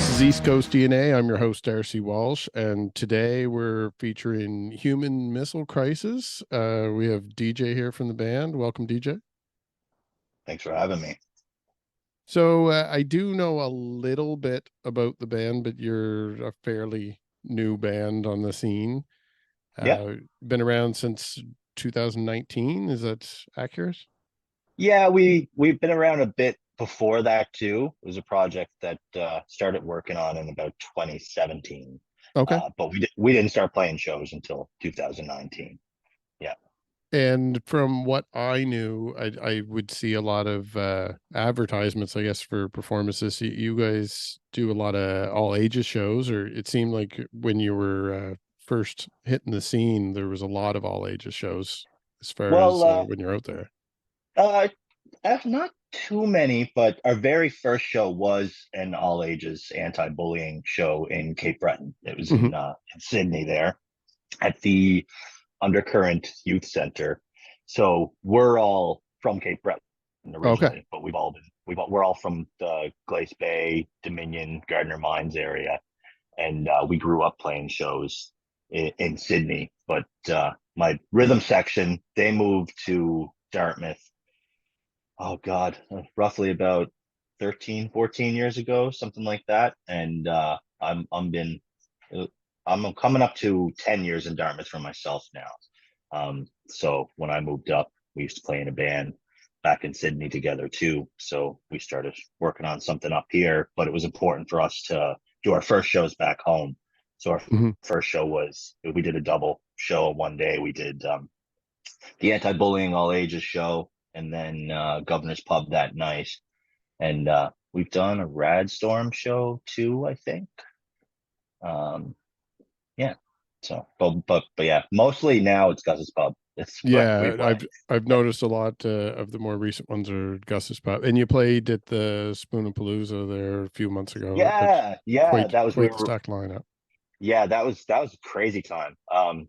This is East Coast DNA. I'm your host, Darcy Walsh, and today we're featuring Human Missile Crisis. We have DJ here from the band. Welcome, DJ. Thanks for having me. So I do know a little bit about the band, but you're a fairly new band on the scene. Yeah. Been around since 2019. Is that accurate? Yeah, we've been around a bit before that too. It was a project that started working on in about 2017. Okay. But we didn't start playing shows until 2019. Yeah. And from what I knew, I would see a lot of advertisements, I guess, for performances. You guys do a lot of all ages shows, or it seemed like when you were first hitting the scene, there was a lot of all ages shows as far as Well, when you're out there. uh, not too many, but our very first show was an all ages anti-bullying show in Cape Breton. It was Hmm. in Sydney there at the Undercurrent Youth Center. So we're all from Cape Breton Okay. originally, but we're all from the Glace Bay, Dominion, Gardner Mines area, and we grew up playing shows in Sydney. But my rhythm section, they moved to Dartmouth. Oh God, roughly about 13, 14 years ago, something like that. And uh, I'm coming up to 10 years in Dartmouth for myself now. So when I moved up, we used to play in a band back in Sydney together too. So we started working on something up here, but it was important for us to do our first shows back home. So our Hmm. first show we did a double show one day. We did the anti-bullying all ages show and then Governor's Pub that night. And we've done a Rad Storm show too, I think. Um, yeah. So, but yeah, mostly now it's Gus's Pub. It's where we Yeah, play. I've noticed a lot of the more recent ones are Gus's Pub, and you played at the Spoonapalooza there a few months ago. That's Yeah, quite that was we quite the were stacked lineup. yeah, that was a crazy time.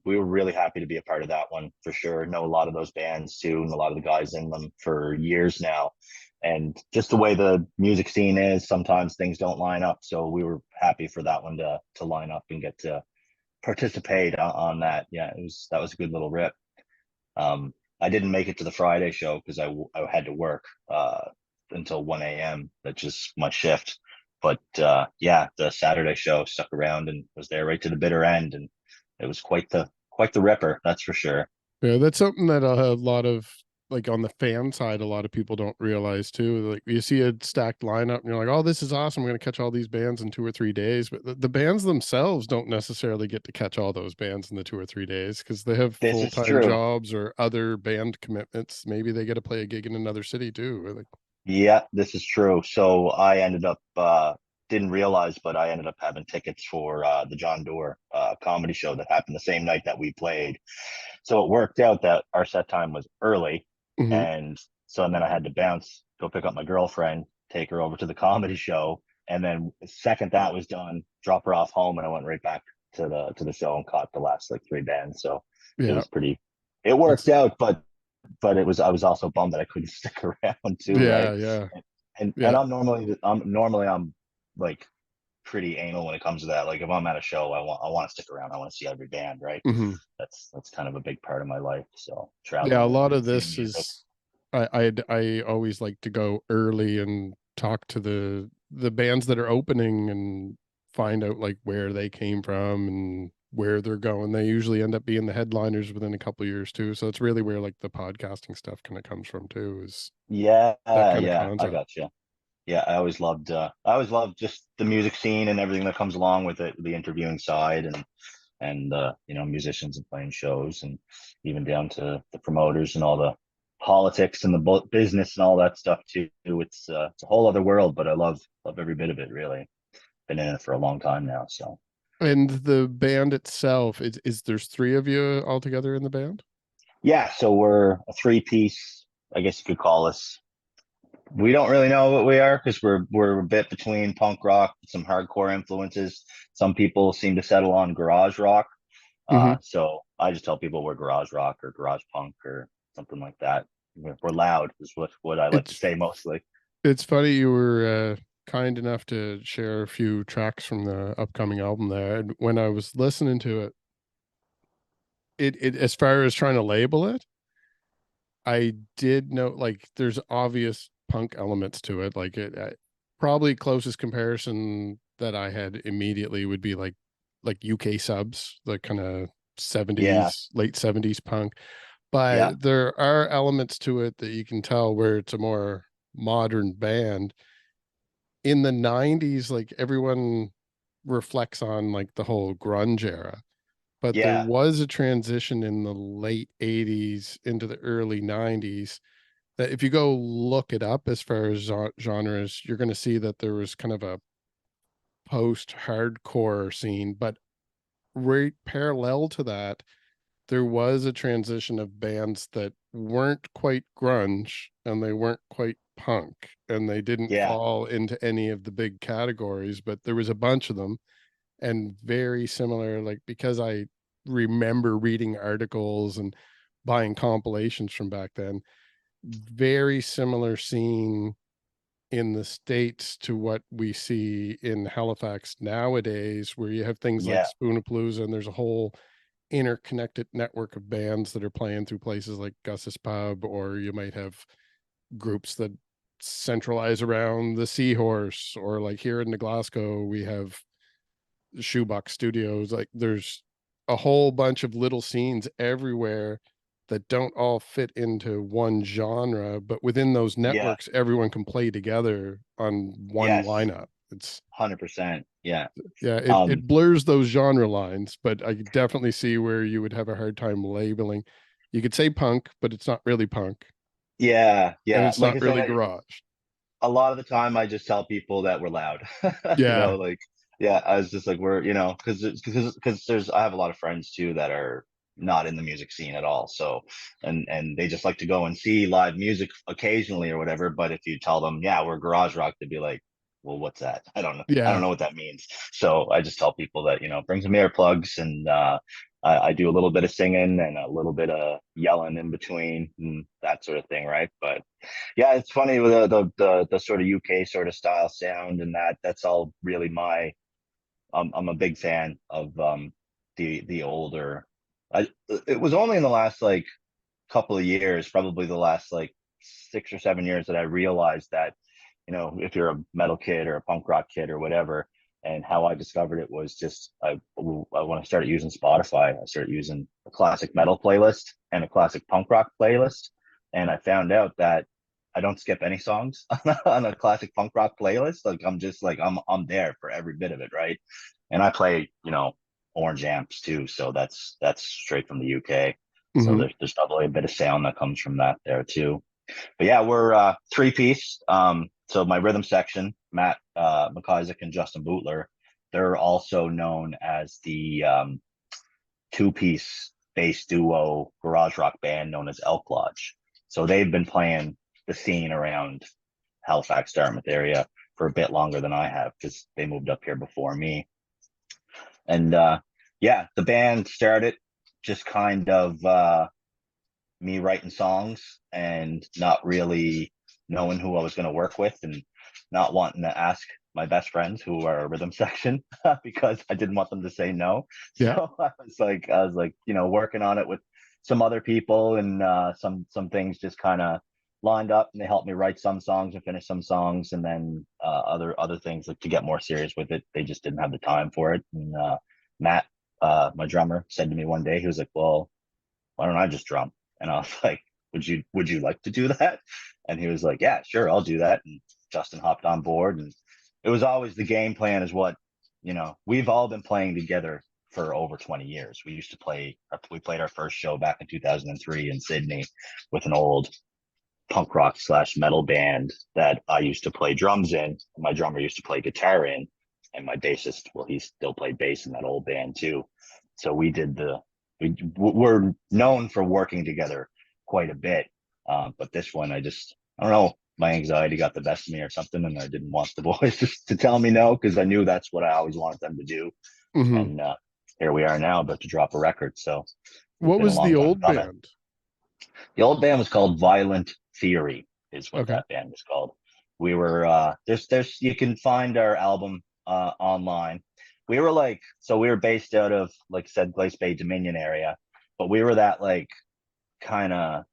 We were really happy to be a part of that one for sure. Know a lot of those bands too, and a lot of the guys in them for years now. And just the way the music scene is, sometimes things don't line up. So we were happy for that one to line up and get to participate on that. Yeah, that was a good little rip. I didn't make it to the Friday show because I had to work until 1 a.m. That's just my shift. But yeah, the Saturday show stuck around and was there right to the bitter end, and it was quite the ripper, that's for sure. Yeah, that's something that a lot of like on the fan side, a lot of people don't realize too. Like you see a stacked lineup and you're like, oh, this is awesome. I'm going to catch all these bands in 2 or 3 days. But the bands themselves don't necessarily get to catch all those bands in the 2 or 3 days because they have This is full-time true. jobs or other band commitments. Maybe they get to play a gig in another city too. Like, Yeah, this is true. So I ended up didn't realize, but I ended up having tickets for the John Doerr comedy show that happened the same night that we played. So it worked out that our set time was early, mhm. and so and then I had to bounce, go pick up my girlfriend, take her over to the comedy show, and then the second that was done, drop her off home, and I went right back to the show and caught the last like three bands. So it Yeah, was pretty. It that's worked out, but it was I was also bummed that I couldn't stick around too, right? yeah, yeah, And yeah. I'm like pretty anal when it comes to that. Like if I'm at a show, I want to stick around. I want to see every band, right? Mhm. That's kind of a big part of my life. So Yeah, a traveling lot of and seeing this music. is I always like to go early and talk to the bands that are opening and find out like where they came from and where they're going. They usually end up being the headliners within a couple of years too. So it's really where like the podcasting stuff kind of comes from too, is Yeah, that kind of yeah, I content. got you. Yeah, I always loved just the music scene and everything that comes along with it, the interviewing side and musicians and playing shows and even down to the promoters and all the politics and the business and all that stuff too. It's a whole other world, but I love every bit of it. Really, been in it for a long time now. So And the band itself is there's three of you all together in the band? yeah, so we're a three piece. I guess you could call us. We don't really know what we are because we're a bit between punk rock, some hardcore influences. Some people seem to settle on garage rock. Hmm. So I just tell people we're garage rock or garage punk or something like that. We're loud is what I like to It's say mostly. it's funny you were kind enough to share a few tracks from the upcoming album there. And when I was listening to it, it as far as trying to label it, I did know like there's obvious punk elements to it. Like probably closest comparison that I had immediately would be like UK subs, the kind of Yeah, 70s, late 70s punk. yeah, But there are elements to it that you can tell where it's a more modern band. In the 90s, like everyone reflects on like the whole grunge era, but there yeah, was a transition in the late 80s into the early 90s that if you go look it up as far as genres, you're going to see that there was kind of a post hardcore scene, but right parallel to that, there was a transition of bands that weren't quite grunge and they weren't quite punk and they didn't yeah, fall into any of the big categories, but there was a bunch of them and very similar. Like, because I remember reading articles and buying compilations from back then, very similar scene in the States to what we see in Halifax nowadays, where you have things like yeah, Spoonapalooza and there's a whole interconnected network of bands that are playing through places like Gus's Pub, or you might have groups that centralize around the Seahorse, or like here in the Glasgow, we have Shoebox Studios. Like there's a whole bunch of little scenes everywhere that don't all fit into one genre, but within those yeah, networks, everyone can play together on one yes, lineup. It's 100%. Yeah. yeah, Um, it blurs those genre lines, but I could definitely see where you would have a hard time labeling. You could say punk, but it's not really punk, yeah, and yeah. it's Like not I really said, garage. a lot of the time I just tell people that we're loud. Yeah, Like, yeah, I was just like, we're, because there's I have a lot of friends too that are not in the music scene at all. So, and they just like to go and see live music occasionally or whatever. But if you tell them, yeah, we're garage rock, they'd be like, well, what's that? I don't know. I don't yeah. know what that means. So I just tell people that, bring some earplugs, and I do a little bit of singing and a little bit of yelling in between and that sort of thing, right? But yeah, it's funny with the sort of UK sort of style sound, and that's all really my. I'm a big fan of the older. I It was only in the last like couple of years, probably the last like 6 or 7 years, that I realized that, if you're a metal kid or a punk rock kid or whatever. And how I discovered it was just when I started using Spotify, I started using a classic metal playlist and a classic punk rock playlist, and I found out that I don't skip any songs on a classic punk rock playlist. Like I'm just like I'm there for every bit of it, right? And I play, orange amps too, so that's straight from the UK. So Hmm. there's probably a bit of sound that comes from that there too. But yeah, we're three piece. So my rhythm section, Matt McIsaac and Justin Bootler, they're also known as the two piece bass duo garage rock band known as Elk Lodge. So they've been playing the scene around Halifax, Dartmouth area for a bit longer than I have, because they moved up here before me. And yeah, the band started just kind of me writing songs and not really knowing who I was going to work with, and not wanting to ask my best friends who are a rhythm section because I didn't want them to say no. Yeah. So I was like, working on it with some other people, and some things just kind of lined up, and they helped me write some songs and finish some songs, and then other things, like to get more serious with it, they just didn't have the time for it. And Matt, my drummer, said to me one day, he was like, well, why don't I just drum? And I was like, would you like to do that? And he was like, yeah, sure, I'll do that. And Justin hopped on board, and it was always the game plan is what, we've all been playing together for over 20 years. We played our first show back in 2003 in Sydney with an old punk rock slash metal band that I used to play drums in. My drummer used to play guitar in, and my bassist, well, he still played bass in that old band too. So we're known for working together quite a bit. But this one, I don't know, my anxiety got the best of me or something, and I didn't want the boys to tell me no, because I knew that's what I always wanted them to do. Hmm. And here we are now, about to drop a record. So it's What been a was long the time old coming. band? The old band was called Violent Theory, is what Okay. that band was called. We were there's you can find our album online. We were like, so we were based out of, like I said, Glace Bay Dominion area, but we were that like kind of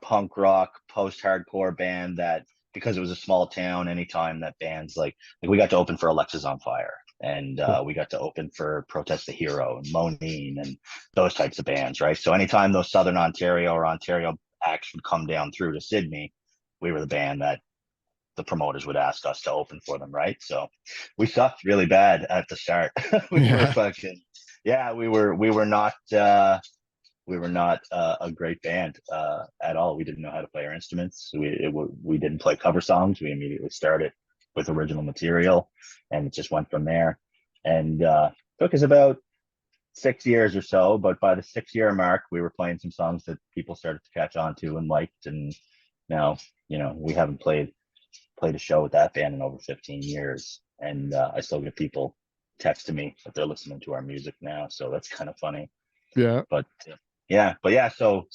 punk rock post hardcore band that, because it was a small town, anytime that bands like we got to open for Alexis on Fire, and we got to open for Protest the Hero and Moneen and those types of bands, right? So anytime those Southern Ontario or Ontario acts would come down through to Sydney, we were the band that the promoters would ask us to open for them, right? So we sucked really bad at the start. We were Yeah. fucking, yeah, we were not a great band at all. We didn't know how to play our instruments. We didn't play cover songs. We immediately started with original material, and it just went from there. And took us about 6 years or so, but by the 6 year mark, we were playing some songs that people started to catch on to and liked. And now, we haven't played a show with that band in over 15 years, and I still get people texting me that they're listening to our music now, so that's kind of funny. Yeah. But yeah, so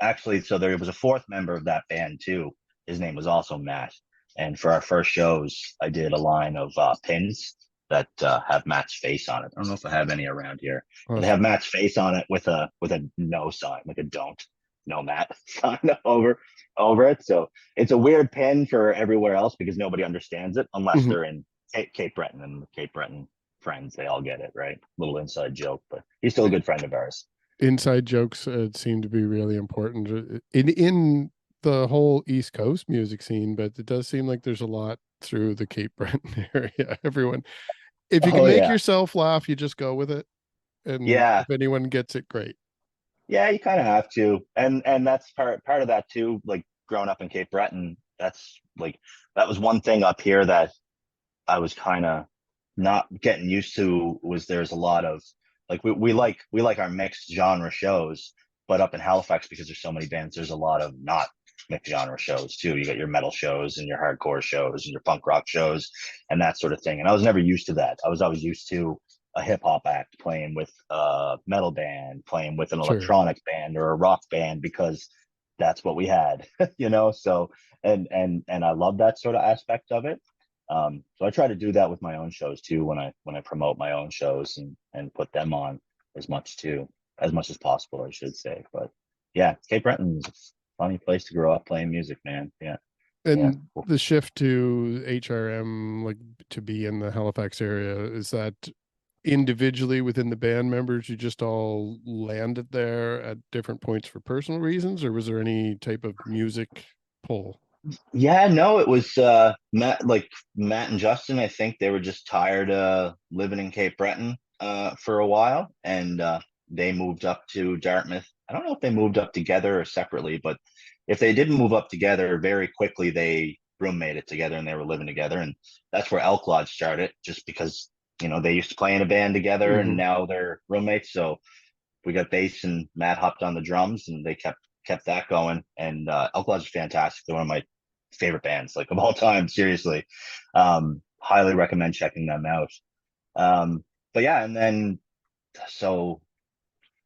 actually, so there was a fourth member of that band too. His name was also Matt, and for our first shows, I did a line of pins that have Matt's face on it. I don't know if I have any around here, but they have Awesome. Matt's face on it with a no sign, like a don't no Matt sign over it. So it's a weird pin for everywhere else because nobody understands it unless Mhm. they're in Cape Breton, and the Cape Breton friends, they all get it, right? Little inside joke, but he's still a good friend of ours. Inside jokes seem to be really important in the whole East Coast music scene, but it does seem like there's a lot through the Cape Breton area. Everyone, if you can Oh make yeah, yourself laugh, you just go with it, and yeah, if anyone gets it, great. yeah. You kind of have to, and that's part of that too. Like growing up in Cape Breton, that's like that was one thing up here that I was kind of not getting used to. Was there's a lot of like we like our mixed genre shows, but up in Halifax, because there's so many bands, there's a lot of not mixed genre shows too. You got your metal shows and your hardcore shows and your punk rock shows and that sort of thing. And I was never used to that. I was always used to a hip hop act playing with a metal band, playing with an Sure. electronic band or a rock band because that's what we had, So and I love that sort of aspect of it. So I try to do that with my own shows too when I promote my own shows and put them on as much too, as much as possible, I should say. But yeah, Cape Breton's a funny place to grow up playing music, man. Yeah, yeah. And the shift to HRM, like to be in the Halifax area, is that individually within the band members, you just all landed there at different points for personal reasons, or was there any type of music pull? Yeah, no, it was Matt and Justin. I think they were just tired living in Cape Breton for a while, and they moved up to Dartmouth. I don't know if they moved up together or separately, but if they didn't move up together, very quickly they roommated together and they were living together, and that's where Elk Lodge started. Just because they used to play in a band together, and Hmm. now they're roommates. So we got bass, and Matt hopped on the drums, and they kept that going. And Elk Lodge is fantastic. They're one of my favorite bands, like of all time. Seriously, highly recommend checking them out. But yeah, and then so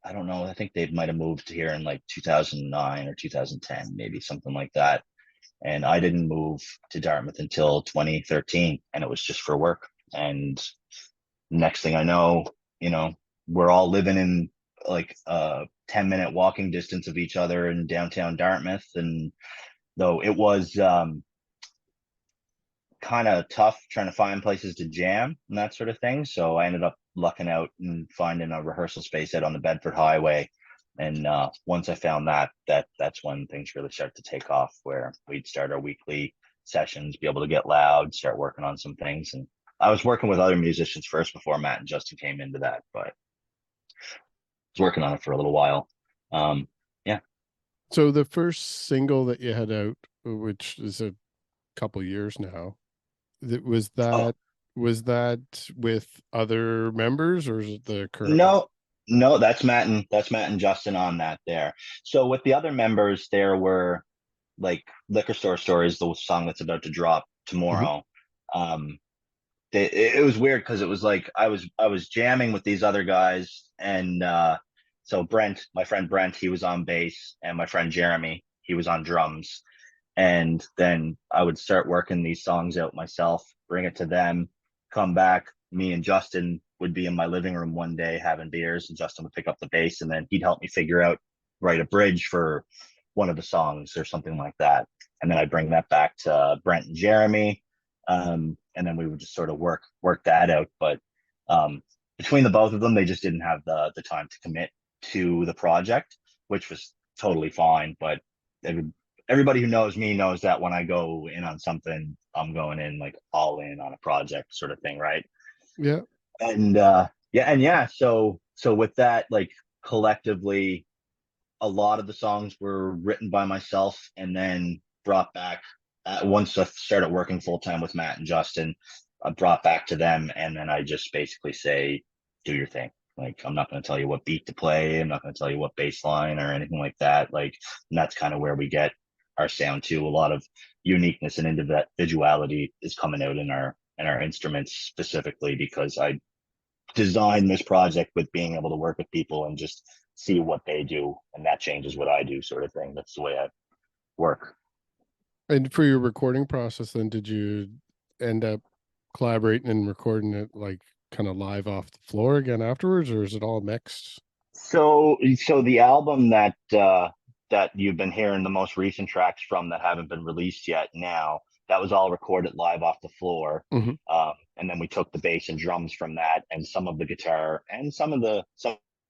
I don't know. I think they might have moved here in like 2009 or 2010, maybe something like that. And I didn't move to Dartmouth until 2013, and it was just for work. And next thing I know, you know, we're all living in like a 10-minute walking distance of each other in downtown Dartmouth. And though it was kind of tough trying to find places to jam and that sort of thing. So I ended up lucking out and finding a rehearsal space out on the Bedford Highway. And once I found that's when things really started to take off, where we'd start our weekly sessions, be able to get loud, start working on some things. And I was working with other musicians first before Matt and Justin came into that, but I was working on it for a little while. Yeah. So the first single that you had out, which is a couple years now, that Oh, was that with other members, or is it the current one? no, no, that's Matt and Justin on that there. So with the other members, there were like Liquor Store Stories, the song that's about to drop Mhm. tomorrow. Um, it was weird because it was like I was jamming with these other guys, and so Brent, my friend Brent, he was on bass, and my friend Jeremy, he was on drums. And then I would start working these songs out myself, bring it to them, come back. Me and Justin would be in my living room one day having beers, and Justin would pick up the bass, and then he'd help me figure out, write a bridge for one of the songs or something like that. And then I'd bring that back to Brent and Jeremy. And then we would just sort of work that out. But between the both of them, they just didn't have the time to commit to the project, which was totally fine. But everybody who knows me knows that when I go in on something, I'm going in like all in on a project sort of thing, right? Yeah. And yeah, so with that, like collectively, a lot of the songs were written by myself and then brought back once I started working full time with Matt and Justin. I brought back to them, and then I just basically say, "Do your thing." Like, I'm not going to tell you what beat to play. I'm not going to tell you what bass line or anything like that. Like, and that's kind of where we get our sound to. A lot of uniqueness and individuality is coming out in our instruments specifically because I designed this project with being able to work with people and just see what they do, and that changes what I do, sort of thing. That's the way I work. And for your recording process, then did you end up collaborating and recording it like kind of live off the floor again afterwards, or is it all mixed? So the album that you've been hearing the most recent tracks from that haven't been released yet now, that was all recorded live off the floor. Hmm. And then we took the bass and drums from that, and some of the guitar and some of the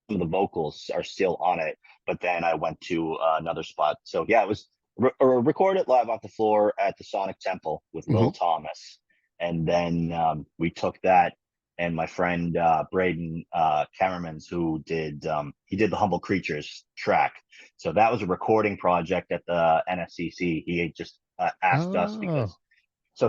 vocals are still on it. But then I went to another spot. So yeah, it was recorded live off the floor at the Sonic Temple with Hmm. Lil Thomas, and then we took that, and my friend Braden Camermans, who did he did the Humble Creatures track. So that was a recording project at the NSCC. He had just asked us Oh, because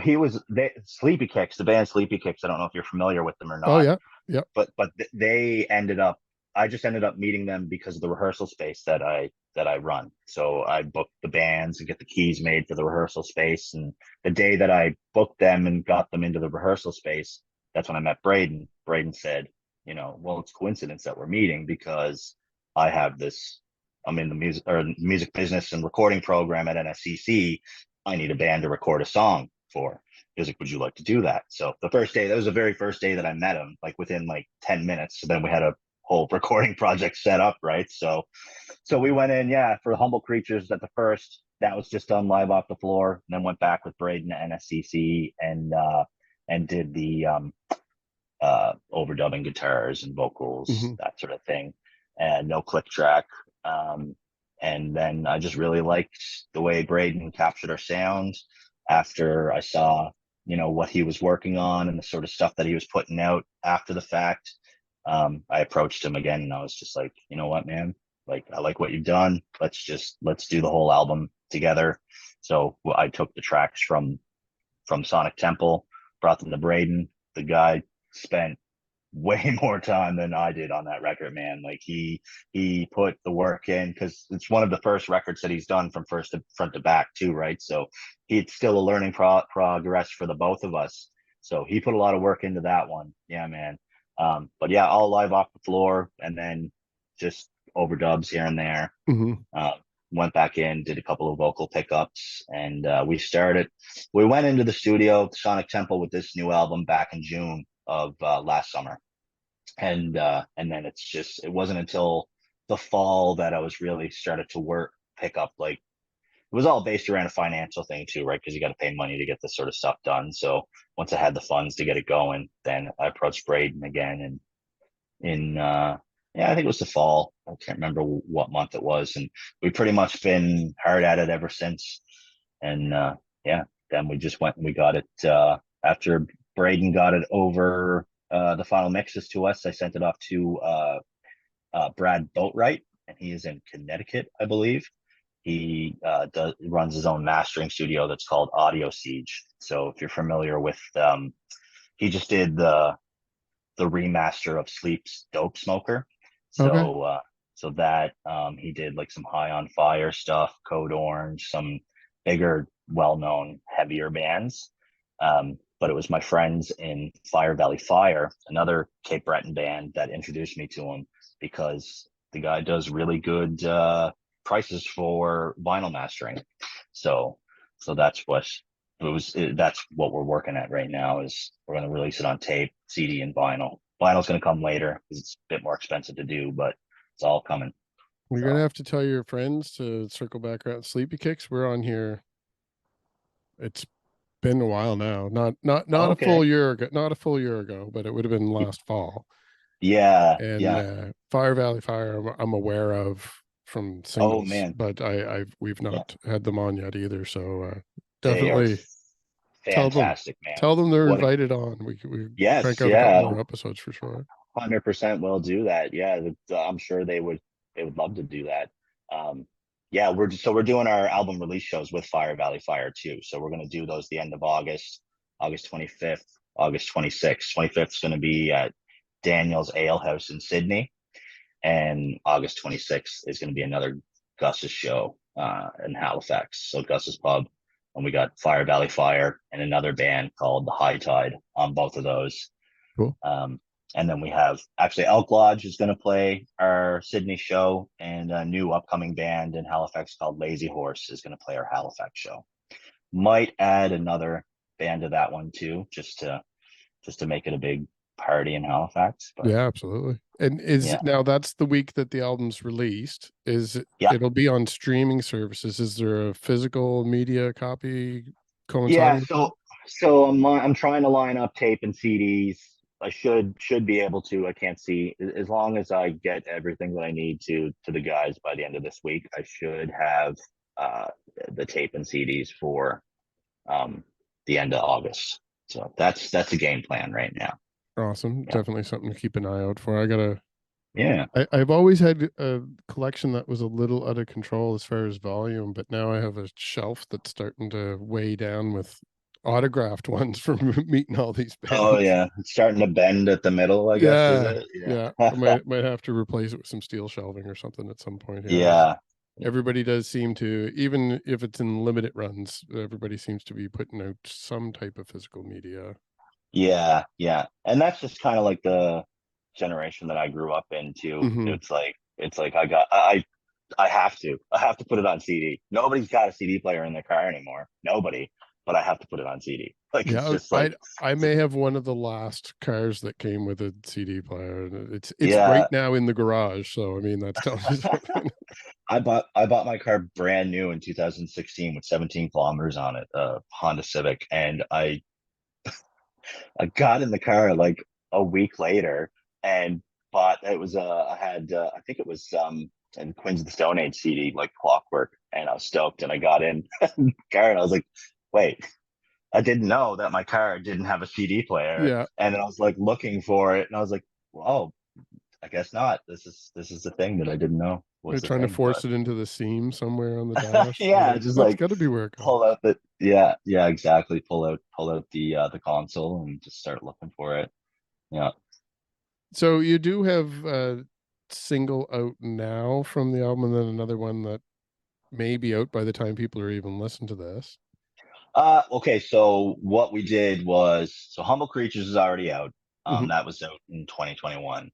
he was Sleepy Kicks, the band Sleepy Kicks. I don't know if you're familiar with them or oh not, yeah, yeah. but they ended up. I just ended up meeting them because of the rehearsal space that I run. So I booked the bands and get the keys made for the rehearsal space. And the day that I booked them and got them into the rehearsal space, that's when I met Braden. Braden said, well, it's coincidence that we're meeting because I have this. I'm in the music business and recording program at NSCC. I need a band to record a song for. He was like, "Would you like to do that?" So the first day, that was the very first day that I met him, like within like 10 minutes. So then we had a whole recording project set up, right? So we went in, yeah, for Humble Creatures at the first. That was just done live off the floor. And then went back with Braden at NSCC and did the overdubbing guitars and vocals, Hmm. that sort of thing, and no click track. Um, and then I just really liked the way Braden captured our sound after I saw, what he was working on and the sort of stuff that he was putting out after the fact. I approached him again and I was just like, you know what, man? Like, I like what you've done. Let's do the whole album together. So I took the tracks from Sonic Temple, brought them to Braden. The guy spent way more time than I did on that record, man. Like he put the work in because it's one of the first records that he's done from first to front to back too, right? So it's still a learning progress for the both of us. So he put a lot of work into that one. Yeah, man. But yeah, all live off the floor and then just overdubs here and there. Hmm. Uh, Went back in, did a couple of vocal pickups, and we went into the studio, Sonic Temple, with this new album back in June of last summer. And then it wasn't until the fall that I was really started to pick up, like, it was all based around a financial thing too, right? Because you got to pay money to get this sort of stuff done. So once I had the funds to get it going, then I approached Braden again, and in yeah, I think it was the fall. I can't remember what month it was, and we pretty much been hard at it ever since. And yeah, then we just went and we got it after Braden got it over the final mixes to us. I sent it off to Brad Boatright, and he is in Connecticut, I believe. He runs his own mastering studio that's called Audio Siege. So if you're familiar with, he just did the remaster of Sleep's Dope Smoker. Okay. So that he did like some High on Fire stuff, Code Orange, some bigger, well-known, heavier bands. But it was my friends in Fire Valley Fire, another Cape Breton band, that introduced me to him because the guy does really good prices for vinyl mastering. So So that's what it was. That's what we're working at right now. Is we're going to release it on tape, CD, and vinyl. Vinyl's going to come later because it's a bit more expensive to do, but it's all coming. You're gonna So have to tell your friends to circle back around. Sleepy Kicks, we're on here. It's been a while now. Not a full okay, year ago. Not a full year ago, but it would have been last fall. yeah, And yeah. Fire Valley Fire, I'm aware of from Oh singles, man, but we've yeah. not had them on yet either. So They are definitely tell them fantastic, man. tell them they're What a invited on. We crank yes, out a couple yeah, more episodes for sure. 100% will do that. Yeah, I'm sure they would love to do that. Yeah, we're doing our album release shows with Fire Valley Fire too. So we're gonna do those the end of August, August 25th, August 26th. 25th is gonna be at Daniel's Ale House in Sydney, and August 26th is gonna be another Gus's show in Halifax. So Gus's Pub, and we got Fire Valley Fire and another band called the High Tide on both of those. Cool. Um, and then we have actually Elk Lodge is going to play our Sydney show, and a new upcoming band in Halifax called Lazy Horse is going to play our Halifax show. Might add another band to that one too, just to make it a big party in Halifax. But Yeah, absolutely. And is yeah, now that's the week that the album's released. yeah, It'll be on streaming services. Is there a physical media copy yeah. coinciding with that? So I'm trying to line up tape and CDs. I should be able to. I can't see as long as I get everything that I need to the guys by the end of this week. I should have uh, the tape and CDs for um, the end of August. So that's a game plan right now. Awesome. Yeah, Definitely something to keep an eye out for. yeah. I've always had a collection that was a little out of control as far as volume, but now I have a shelf that's starting to weigh down with autographed ones from meeting all these Oh bands. yeah, it's starting to bend at the middle. I guess is Yeah, it? yeah. I Yeah, might have to replace it with some steel shelving or something at some point here. yeah. Everybody does seem to, even if it's in limited runs, everybody seems to be putting out some type of physical media. Yeah, yeah. And that's just kind of like the generation that I grew up into. Hmm. It's like I have to put it on CD. Nobody's got a CD player in their car anymore. Nobody, but I have to put it on CD. Like it's Yeah, just like I may have one of the last cars that came with a CD player. And it's right yeah. now in the garage, so I mean that's telling you something. I bought my car brand new in 2016 with 17 kilometers on it, Honda Civic, and I got in the car like a week later and bought it was I had I think it was and Queens of the Stone Age CD like Clockwork, and I was stoked, and I got in the car and I was like, wait, I didn't know that my car didn't have a CD player, Yeah, and then I was like looking for it, and I was like, well, I guess not. This is the thing that I didn't know they're was the trying to thing, force but it into the seam somewhere on the dash. They're yeah, like, just that's like got to be where it pull goes. out yeah exactly pull out the console and just start looking for it. Yeah. So you do have a single out now from the album, and then another one that may be out by the time people are even listening to this. Okay, so what we did was so Humble Creatures is already out. Hmm. That was out in 2021.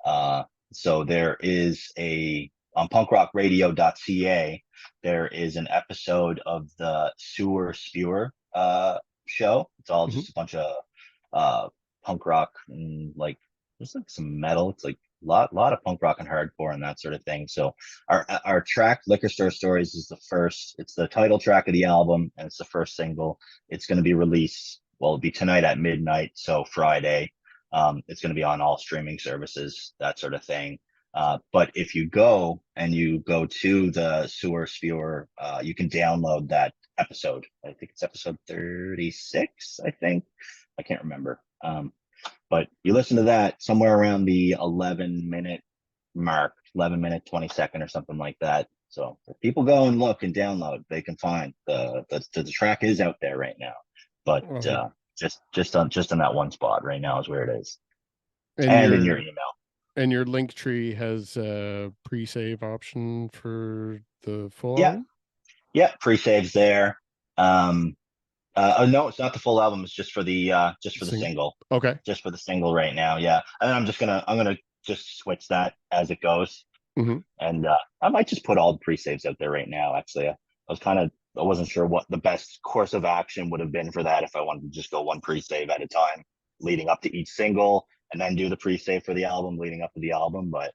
Uh, so there is a on punkrockradio.ca, there is an episode of the Sewer Spewer show. It's all Hmm. just a bunch of uh punk rock and like there's like some metal. It's like lot of punk rock and hardcore and that sort of thing. So our track Liquor Store Stories is the first. It's the title track of the album, and it's the first single. It's going to be released. Well, it'll be tonight at midnight, so Friday. It's going to be on all streaming services, that sort of thing. But if you go and you go to the Sewer Spewer, you can download that episode. I think it's episode 36. I think I can't remember. But you listen to that somewhere around the 11-minute mark, 11-minute 20-second or something like that. So if people go and look and download, they can find the track is out there right now, but Awesome. just on that one spot right now is where it is, And and in your email. your link tree has a pre-save option for the full Yeah, album. yeah, pre-saves there. Um, oh no, it's not the full album. It's just for the Single. single, Okay. just for the single right now. Yeah, and then I'm gonna just switch that as it goes. Hmm. And I might just put all the pre-saves out there right now. Actually, I was kind of I wasn't sure what the best course of action would have been for that, if I wanted to just go one pre-save at a time leading up to each single and then do the pre-save for the album leading up to the album. But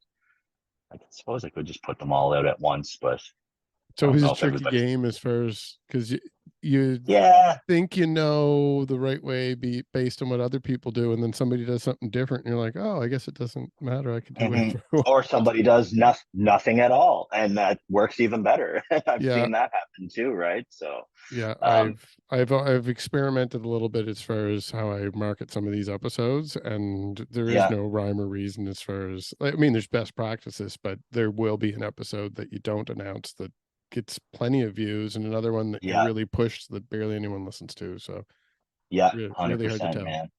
I suppose I could just put them all out at once, but It's I don't always a know if tricky everybody. game as far as, because you Yeah. think you know the right way based on what other people do, and then somebody does something different, and you're like, oh, I guess it doesn't matter. I could do Mhm. whatever I Or want. somebody does nothing at all, and that works even better. I've Yeah, seen that happen too, right? So, yeah. um, I've experimented a little bit as far as how I market some of these episodes, and there is yeah, no rhyme or reason as far as, I mean, there's best practices, but there will be an episode that you don't announce that gets plenty of views, and another one that you yeah, really push that barely anyone listens to. So yeah, really hard to 100%, tell. man.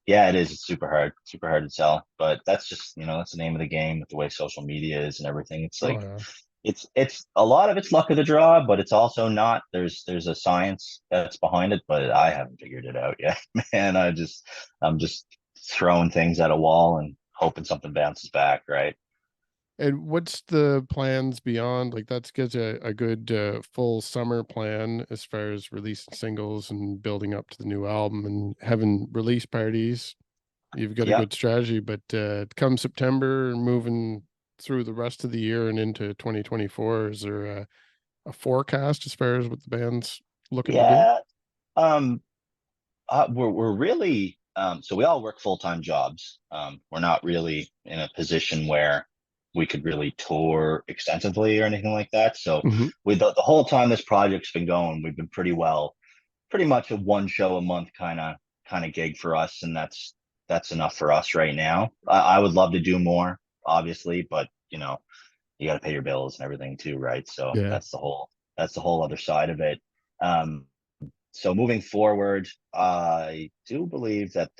Yeah, it is. It's super hard to tell, but that's just, that's the name of the game with the way social media is and everything. It's Oh like yeah. it's a lot of it's luck of the draw, but it's also not. There's a science that's behind it, but I haven't figured it out yet, man. I'm just throwing things at a wall and hoping something bounces back, right? And what's the plans beyond? Like that's gives a good full summer plan as far as releasing singles and building up to the new album and having release parties. You've got a Yep. good strategy, but come September, moving through the rest of the year and into 2024, is there a forecast as far as what the band's looking to do? Yeah. Um, we're really so we all work full-time jobs. We're not really in a position where we could really tour extensively or anything like that. So Hmm. with the whole time this project's been going, we've been pretty much a one show a month kind of gig for us, and that's enough for us right now. I would love to do more, obviously, but you got to pay your bills and everything too, right? So Yeah. that's the whole other side of it. Um, so moving forward, I do believe that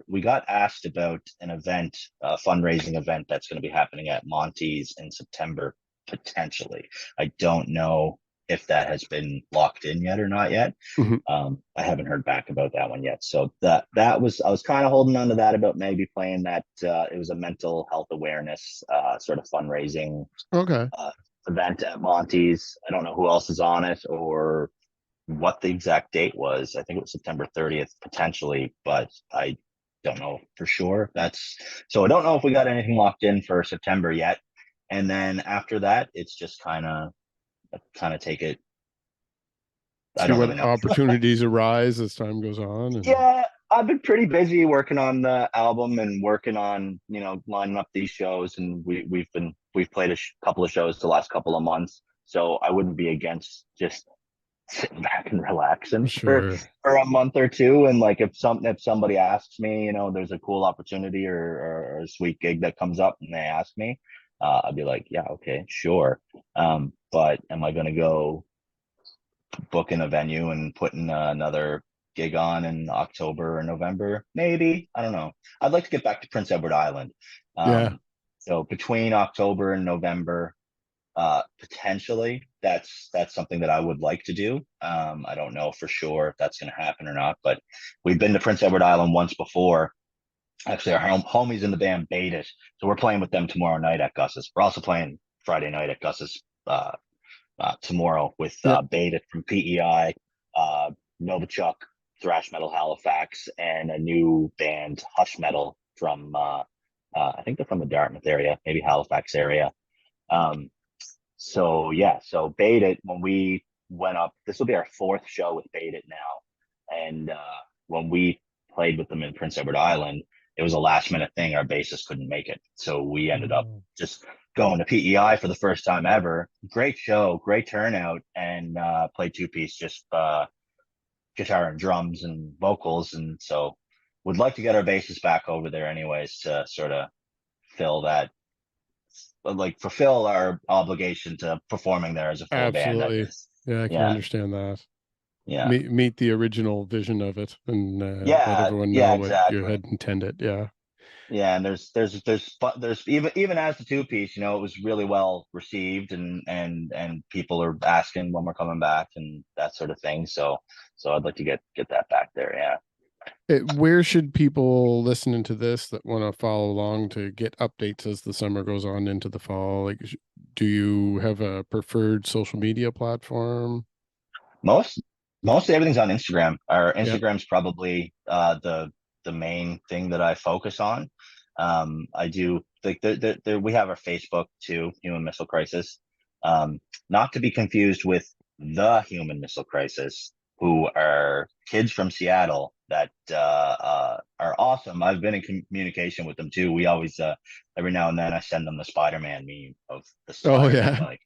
we got asked about an event, a fundraising event that's going to be happening at Monty's in September, potentially. I don't know if that has been locked in yet or not yet. Hmm. I haven't heard back about that one yet. So that was I was kind of holding on to that about maybe playing that. It was a mental health awareness sort of fundraising Okay. uh, event at Monty's. I don't know who else is on it or what the exact date was. I think it was September 30th potentially, but I don't know for sure. That's so I don't know if we got anything locked in for September yet. And then after that, it's just kind of take it. I See don't what really know. opportunities arise as time goes on, and Yeah, I've been pretty busy working on the album and working on, lining up these shows, and we've played couple of shows the last couple of months. So I wouldn't be against just sitting back and relaxing for sure. for a month or two. And like if somebody asks me, there's a cool opportunity or a sweet gig that comes up and they ask me, I'd be like, yeah, okay, sure. But am I gonna go booking a venue and putting another gig on in October or November? Maybe. I don't know. I'd like to get back to Prince Edward Island. Yeah. So between October and November, potentially, that's something that I would like to do. I don't know for sure if that's going to happen or not, but we've been to Prince Edward Island once before. Actually, our homies in the band Bait It, so we're playing with them tomorrow night at Gus's. We're also playing Friday night at Gus's tomorrow with Yep. Beta from PEI, uh, Novichok, Thrash Metal Halifax, and a new band, Hush Metal, from I think they're from the Dartmouth area, maybe Halifax area. Um, so yeah, so Bait It, when we went up, this will be our fourth show with Bait It now. And when we played with them in Prince Edward Island, it was a last minute thing. Our bassist couldn't make it. So we ended up Oh, just going to PEI for the first time ever. Great show, great turnout, and played two piece, just guitar and drums and vocals. And so would like to get our bassist back over there anyways to sort of fill that, like fulfill our obligation to performing there as a full band, I absolutely. guess. Yeah, I can Yeah, understand that. yeah, Meet the original vision of it and let yeah, everyone yeah, know what you exactly. had intended. Yeah. Yeah, and there's even as the two piece, it was really well received, and people are asking when we're coming back and that sort of thing. So I'd like to get that back there. Yeah. Where should people listening to this that want to follow along to get updates as the summer goes on into the fall? Like, do you have a preferred social media platform? Most mostly everything's on Instagram. Our Yeah. Instagram's probably the main thing that I focus on. I do like we have our Facebook too, Human Missile Crisis. Um, Not to be confused with the Human Missile Crisis, who are kids from Seattle that are awesome. I've been in communication with them too. We always every now and then I send them the Spider-Man meme of the Oh Spider-Man yeah. like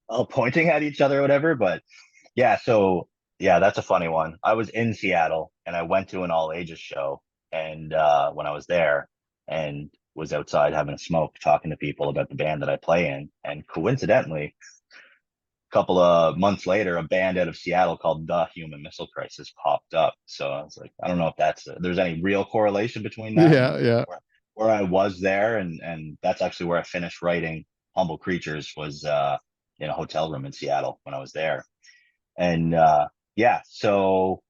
all pointing at each other or whatever. But yeah, so yeah, that's a funny one. I was in Seattle and I went to an all ages show and when I was there and was outside having a smoke talking to people about the band that I play in. And coincidentally, a couple of months later, a band out of Seattle called The Human Missile Crisis popped up. So I was like, I don't know if there's any real correlation between that Yeah, and yeah. where I was there, and that's actually where I finished writing Humble Creatures was in a hotel room in Seattle when I was there. And yeah, so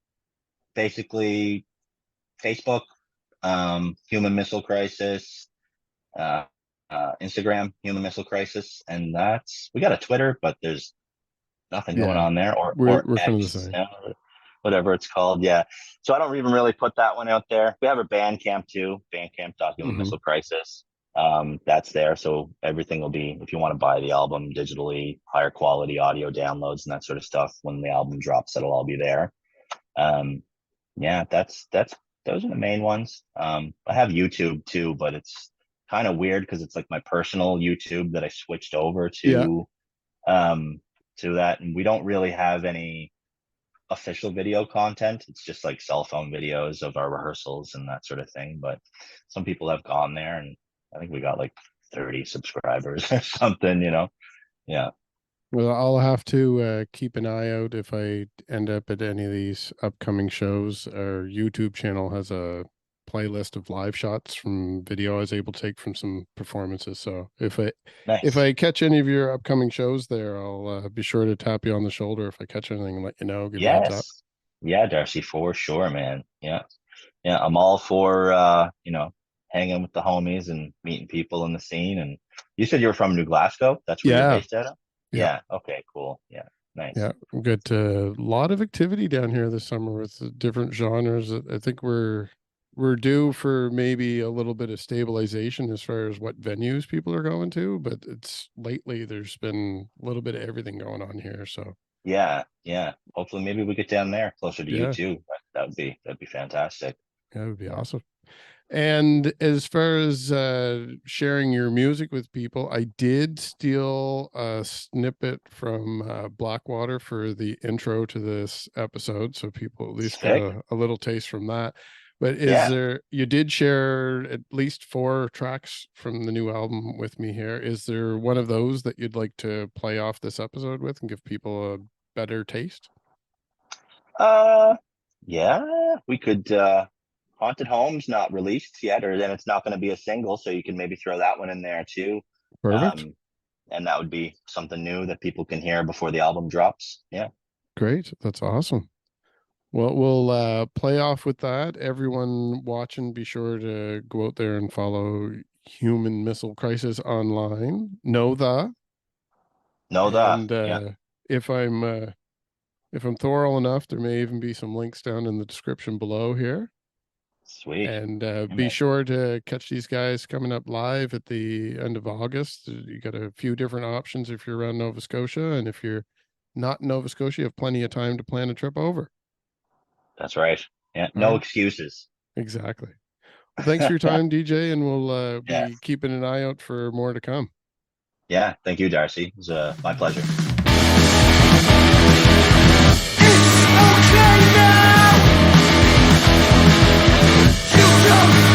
basically Facebook, Human Missile Crisis, uh, Instagram, Human Missile Crisis, and we got a Twitter, but there's nothing going Yeah. on there, We're or we're kind of the X, same. whatever it's called. Yeah, so I don't even really put that one out there. We have a Bandcamp too, Bandcamp.Human Hmm. Missile Crisis. That's there, so everything will be, if you want to buy the album digitally, higher quality audio downloads and that sort of stuff when the album drops, that'll all be there. Um, yeah, that's those are the main ones. I have YouTube too, but it's kind of weird because it's like my personal YouTube that I switched over Yeah. um to that, and we don't really have any official video content. It's just like cell phone videos of our rehearsals and that sort of thing. But some people have gone there, and I think we got like 30 subscribers or something, you know? Yeah. Well, I'll have to keep an eye out if I end up at any of these upcoming shows. Our YouTube channel has a playlist of live shots from video I was able to take from some performances. So if Nice. I catch any of your upcoming shows there, I'll be sure to tap you on the shoulder if I catch anything and let you know, give you a heads up. Yes. Yeah, Darcy, for sure, man. Yeah. Yeah, I'm all for hanging with the homies and meeting people in the scene. And you said you were from New Glasgow. That's where you're Yeah. based out of? Yeah. Yeah. Okay, cool. Yeah. Nice. Yeah, we've got a lot of activity down here this summer with different genres. I think we're due for maybe a little bit of stabilization as far as what venues people are going to, but it's lately there's been a little bit of everything going on here. So Yeah, yeah. Hopefully maybe we get down there closer to you yeah, too. That'd be fantastic. yeah, it would be Yeah. awesome. And as far as sharing your music with people, I did steal a snippet from Blackwater for the intro to this episode, so people at least got Sick. a little taste from that. But Yeah. you did share at least 4 tracks from the new album with me here. Is there one of those that you'd like to play off this episode with and give people a better taste? Uh yeah, we could Haunted Homes not released yet, or then it's not going to be a single, so you can maybe throw that one in there too. Perfect. Um and that would be something new that people can hear before the album drops. Yeah. Great. That's awesome. Well, we'll play off with that. Everyone watching, be sure to go out there and follow Human Missile Crisis online. Know the Know that. and Yeah. if I'm uh, if I'm thorough enough, there may even be some links down in the description below here. Sweet. And Yeah, be man. sure to catch these guys coming up live at the end of August. You got a few different options if you're around Nova Scotia, and if you're not in Nova Scotia, you have plenty of time to plan a trip over. That's right. Yeah. All No right, excuses. exactly. Well, thanks for your time, DJ, and we'll Yeah. be keeping an eye out for more to come. Yeah. Thank you, Darcy. It was my pleasure. Okay now. You don't